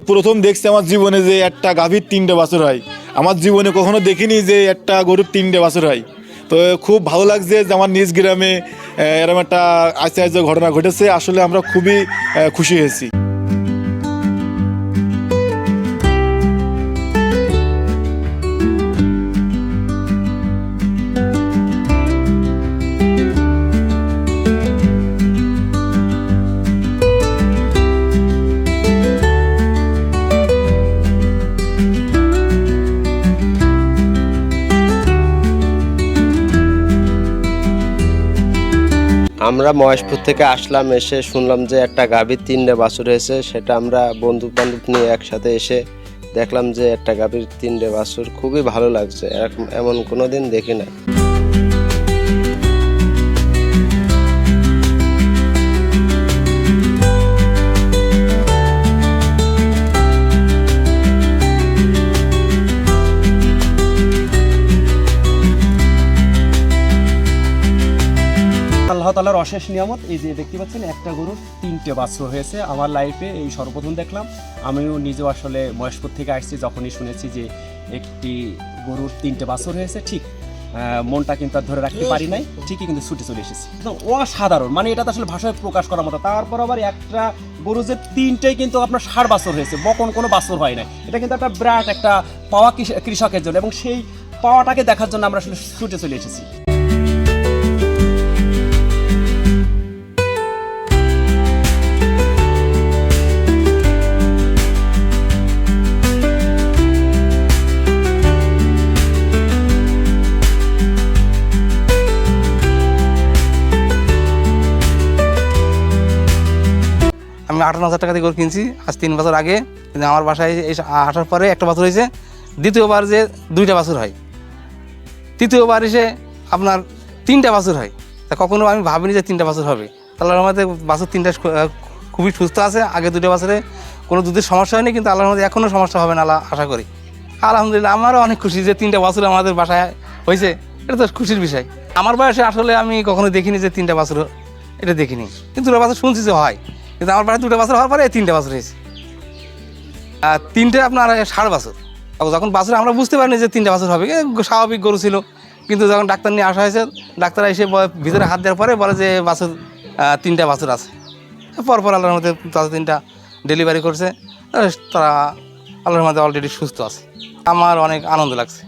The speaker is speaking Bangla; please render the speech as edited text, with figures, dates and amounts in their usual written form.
প্রথম দেখছি আমার জীবনে যে একটা গাভীর 3টে বাছুর হয়। আমার জীবনে কখনো দেখিনি যে একটা গরুর 3টে বাছুর হয়। তো খুব ভালো লাগছে যে আমার নিজ গ্রামে এরকম একটা আশ্চর্য ঘটনা ঘটেছে। আসলে আমরা খুবই খুশি হয়েছি। আমরা মহেশপুর থেকে আসলাম, এসে শুনলাম যে একটা গাভীর 3টে বাছুর হয়েছে। সেটা আমরা বন্ধু বান্ধব নিয়ে একসাথে এসে দেখলাম যে একটা গাভীর 3টে বাছুর। খুবই ভালো লাগছে, এমন কোনো দিন দেখি না। আল্লাহ তাআলার অশেষ নিয়ামত। এই যে দেখতে পাচ্ছেন একটা গরুর 3টে বাছুর হয়েছে। আমার লাইফে এই সর্বপ্রথম দেখলাম। আমিও নিজেও আসলে মহেশপুর থেকে আসছি, যখনই শুনেছি যে একটি গরুর 3টে বাছুর হয়েছে, ঠিক মনটা কিন্তু আর ধরে রাখতে পারি নাই, ঠিকই কিন্তু ছুটে চলে এসেছি। অসাধারণ, মানে এটা তো আসলে ভাষায় প্রকাশ করার মতো। তারপর আবার একটা গরু যে 3টেই কিন্তু আপনার 60 বাছুর হয়েছে, বকন কোনো বাছুর হয় না। এটা কিন্তু একটা বিরাট একটা পাওয়া কৃষকের জন্য, এবং সেই পাওয়াটাকে দেখার জন্য আমরা আসলে ছুটে চলে এসেছি। আমি 58,000 টাকা দিয়ে গরু কিনছি আজ 3 বছর আগে। কিন্তু আমার বাসায় আসার পরে একটা বাছুর হয়েছে, দ্বিতীয়বার যে 2টা বাছুর হয়, তৃতীয়বার এসে আপনার 3টা বাছুর হয়। তা কখনো আমি ভাবিনি যে 3টা বাছুর হবে। আল্লাহর রহমতে বাছুর 3টা খুবই সুস্থ আছে। আগে 2টা বাছুরে কোনো দুধের সমস্যা হয়নি, কিন্তু আল্লাহর রহমতে এখনও সমস্যা হবে না আশা করি। আলহামদুলিল্লাহ, আমারও অনেক খুশি যে 3টা বাছুর আমাদের বাসায় হয়েছে। এটা তো খুশির বিষয়। আমার বয়সে আসলে আমি কখনো দেখিনি যে 3টা বাছুর, এটা দেখিনি। কিন্তু 2টা বাছুর শুনছি যে হয়, কিন্তু আমার বাসায় 2টা বাছুর হওয়ার পরে 3টে বাছুর হয়েছে। আর 3টে আপনার 60 বাছুর। যখন বাছুর আমরা বুঝতে পারিনি যে 3টা বাছুর হবে, স্বাভাবিক গরু ছিল। কিন্তু যখন ডাক্তার নিয়ে আসা হয়েছে, ডাক্তার এসে ভিতরে হাত দেওয়ার পরে বলে যে বাছুর 3টা বাছুর আছে। পরপর আল্লাহর মধ্যে তাদের 3টা ডেলিভারি করছে। তারা আল্লাহর মধ্যে অলরেডি সুস্থ আছে। আমার অনেক আনন্দ লাগছে।